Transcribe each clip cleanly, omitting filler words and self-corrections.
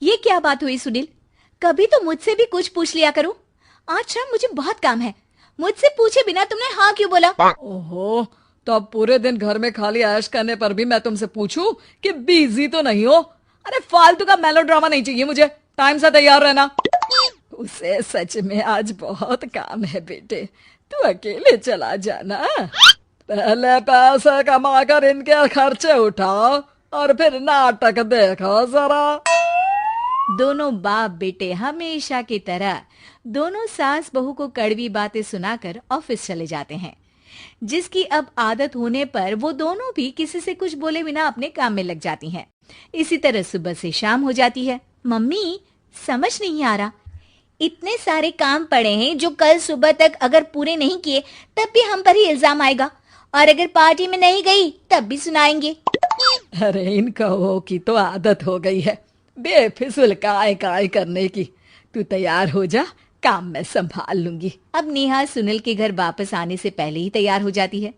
ये क्या बात हुई सुनील? कभी तो मुझसे भी कुछ पूछ लिया करो। आज शाम मुझे बहुत काम है। मुझसे पूछे बिना तुमने हाँ क्यों बोला? ओहो, तो अब पूरे दिन घर में खाली ऐश करने पर भी मैं तुमसे पूछूं कि बिजी तो नहीं हो? अरे फालतू का मेलोड्रामा नहीं चाहिए मुझे। टाइम से तैयार रहना। उसे सच में आज बहुत काम है बेटे, तू अकेले चला जाना। पहले पैसे कमाकर इनके खर्चे उठाओ और फिर नाटक देखो जरा। दोनों बाप बेटे हमेशा की तरह दोनों सास बहू को कड़वी बातें सुनाकर ऑफिस चले जाते हैं, जिसकी अब आदत होने पर वो दोनों भी किसी से कुछ बोले बिना अपने काम में लग जाती हैं। इसी तरह सुबह से शाम हो जाती है। मम्मी, समझ नहीं आ रहा, इतने सारे काम पड़े हैं जो कल सुबह तक अगर पूरे नहीं किए तब भी हम पर ही इल्जाम आएगा, और अगर पार्टी में नहीं गई तब भी सुनाएंगे। अरे इन कहो की तो आदत हो गई है बेफिजुल काय काय करने की। तू तैयार हो जा, काम मैं संभाल लूंगी। अब नेहा सुनील के घर वापस आने से पहले ही तैयार हो जाती है,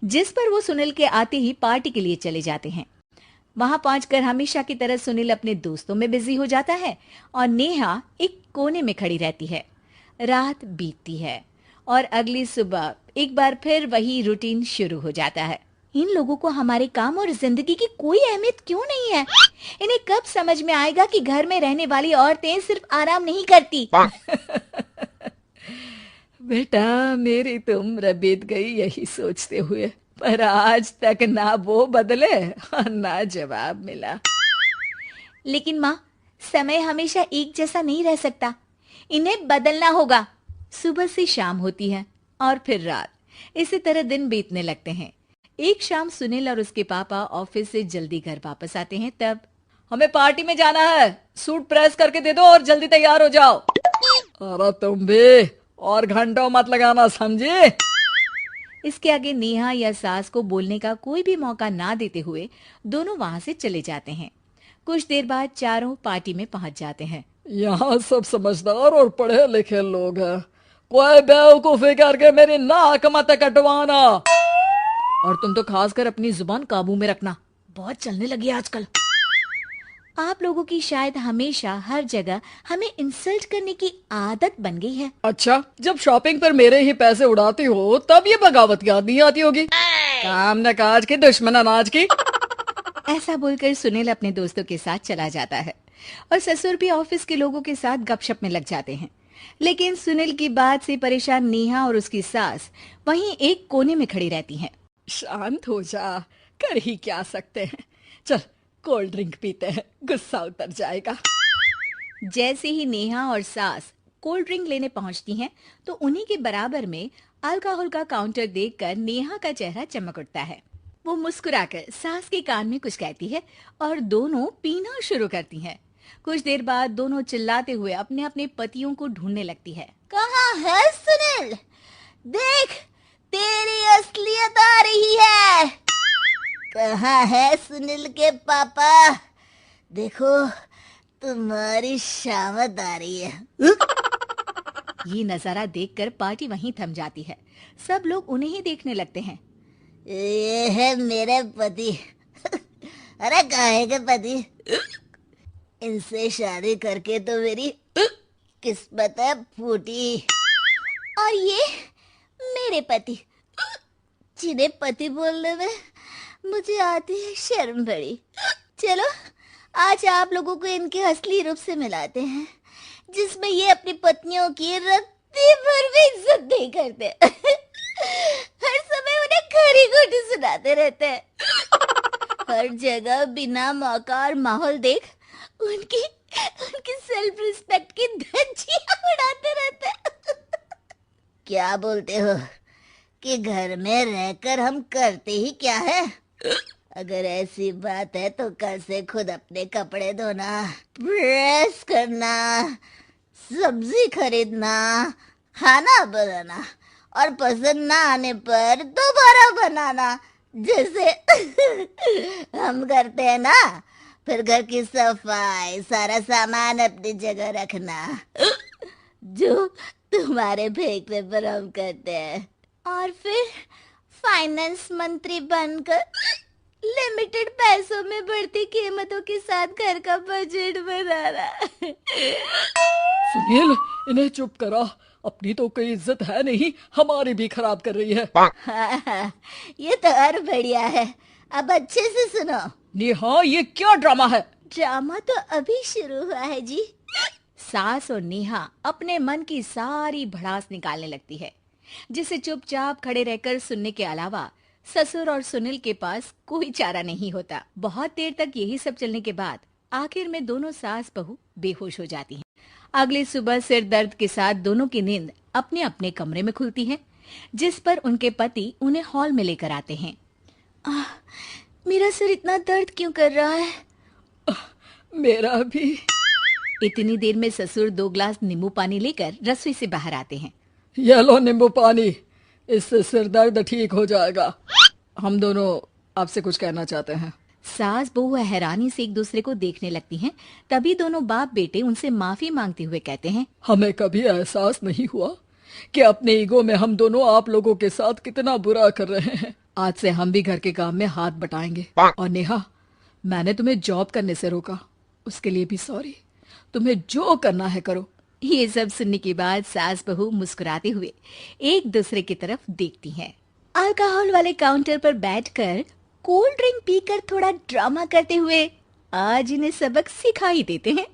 जिस पर वो सुनील के आते ही पार्टी के लिए चले जाते हैं। वहां पहुंचकर हमेशा की तरह सुनील अपने दोस्तों में बिजी हो जाता है और नेहा एक कोने में खड़ी रहती है। रात बीतती है और अगली सुबह एक बार फिर वही रूटीन शुरू हो जाता है। इन लोगों को हमारे काम और जिंदगी की कोई अहमियत क्यों नहीं है? इन्हें कब समझ में आएगा कि घर में रहने वाली औरतें सिर्फ आराम नहीं करती। बेटा, मेरी तो उम्र बीत गई यही सोचते हुए, पर आज तक ना वो बदले और ना जवाब मिला। लेकिन माँ, समय हमेशा एक जैसा नहीं रह सकता, इन्हें बदलना होगा। सुबह से शाम होती है और फिर रात। इसी तरह दिन बीतने लगते हैं। एक शाम सुनील और उसके पापा ऑफिस से जल्दी घर वापस आते हैं। तब हमें पार्टी में जाना है, सूट प्रेस करके दे दो और जल्दी तैयार हो जाओ। अरे तुम भी और घंटों मत लगाना, समझे? इसके आगे नेहा या सास को बोलने का कोई भी मौका ना देते हुए दोनों वहां से चले जाते हैं। कुछ देर बाद चारों पार्टी में पहुंच जाते हैं। यहाँ सब समझदार और पढ़े लिखे लोग हैं, कोई बेवकूफी करके मेरी नाक मत कटवाना। और तुम तो खासकर अपनी जुबान काबू में रखना, बहुत चलने लगी है आजकल। आप लोगों की शायद हमेशा हर जगह हमें इंसल्ट करने की आदत बन गई है। अच्छा, जब शॉपिंग पर मेरे ही पैसे उड़ाती हो तब ये बगावत याद नहीं आती होगी। काम न काज की, दुश्मन अनाज की। ऐसा बोलकर सुनील अपने दोस्तों के साथ चला जाता है और ससुर भी ऑफिस के लोगों के साथ गपशप में लग जाते हैं। लेकिन सुनील की बात से परेशान नेहा और उसकी सास वहीं एक कोने में खड़ी रहती हैं। शांत हो जा, कर ही क्या सकते हैं। चल कोल्ड ड्रिंक पीते हैं, गुस्सा उतर जाएगा। जैसे ही नेहा और सास कोल्ड ड्रिंक लेने पहुंचती हैं, तो उन्हीं के बराबर में अल्कोहल का काउंटर देखकर नेहा का चेहरा चमक उठता है। वो मुस्कुराकर सास के कान में कुछ कहती है और दोनों पीना शुरू करती हैं। कुछ देर बाद दोनों चिल्लाते हुए अपने अपने पतियों को ढूंढने लगती है। कहाँ है सुनील? देख, तेरी असलियत आ रही है। कहाँ है सुनील के पापा? देखो, तुम्हारी शामत आ रही है। ये नजारा देखकर पार्टी वहीं थम जाती है। सब लोग उन्हें ही देखने लगते हैं। ये है मेरे पति। अरे काहे के पति? इनसे शादी करके तो मेरी किस्मत है फूटी। और ये मेरे पति, जिन्हें पति बोलने में मुझे आती है शर्म बड़ी। चलो, आज आप लोगों को इनके असली रूप से मिलाते हैं, जिसमें ये अपनी पत्नियों की रत्ती भर भी इज्जत नहीं करते। हर समय उन्हें खरी खोटी सुनाते रहते हैं। हर जगह बिना मौका और माहौल देख उनकी उनकी सेल्फ रिस्पेक्ट की धज्जियां उड़ाते रहते हैं। क्या बोलते हो कि घर में रहकर हम करते ही क्या है? अगर ऐसी बात है तो कल से खुद अपने कपड़े धोना, प्रेस करना, सब्जी खरीदना, खाना बनाना और पसंद ना आने पर दोबारा बनाना, जैसे हम करते हैं ना। फिर घर की सफाई, सारा सामान अपनी जगह रखना, जो तुम्हारे फेंकने पर हम करते हैं। और फिर फाइनेंस मंत्री बनकर लिमिटेड पैसों में बढ़ती कीमतों के साथ घर का बजट बनाना। सुनील, इन्हें चुप करा। अपनी तो कोई इज्जत है नहीं, हमारी भी खराब कर रही है। हाँ, ये तो और बढ़िया है। अब अच्छे से सुनो। नेहा, ये क्या ड्रामा है? ड्रामा तो अभी शुरू हुआ है जी। सास और नेहा अपने मन की सारी भड़ास निकालने लगती है, जिसे चुपचाप खड़े रहकर सुनने के अलावा ससुर और सुनील के पास कोई चारा नहीं होता। बहुत देर तक यही सब चलने के बाद आखिर में दोनों सास बहू बेहोश हो जाती हैं। अगली सुबह सिर दर्द के साथ दोनों की नींद अपने अपने कमरे में खुलती है, जिस पर उनके पति उन्हें हॉल में लेकर आते हैं। मेरा सिर इतना दर्द क्यों कर रहा है? मेरा भी। इतनी देर में ससुर 2 गिलास नींबू पानी लेकर रसोई से बाहर आते हैं। ये लो नींबू पानी, इससे सिर दर्द ठीक हो जाएगा। हम दोनों आपसे कुछ कहना चाहते हैं। सास बहू हैरानी से एक दूसरे को देखने लगती हैं। तभी दोनों बाप बेटे उनसे माफी मांगते हुए कहते हैं, हमें कभी एहसास नहीं हुआ कि अपने ईगो में हम दोनों आप लोगों के साथ कितना बुरा कर रहे हैं। आज से हम भी घर के काम में हाथ बटाएंगे। और नेहा, मैंने तुम्हें जॉब करने से रोका, उसके लिए भी सॉरी। तुम्हें जो करना है करो। ये सब सुनने के बाद सास बहू मुस्कुराते हुए एक दूसरे की तरफ देखती हैं। अल्कोहल वाले काउंटर पर बैठकर कोल्ड ड्रिंक पीकर थोड़ा ड्रामा करते हुए आज इन्हें सबक सिखा ही देते हैं।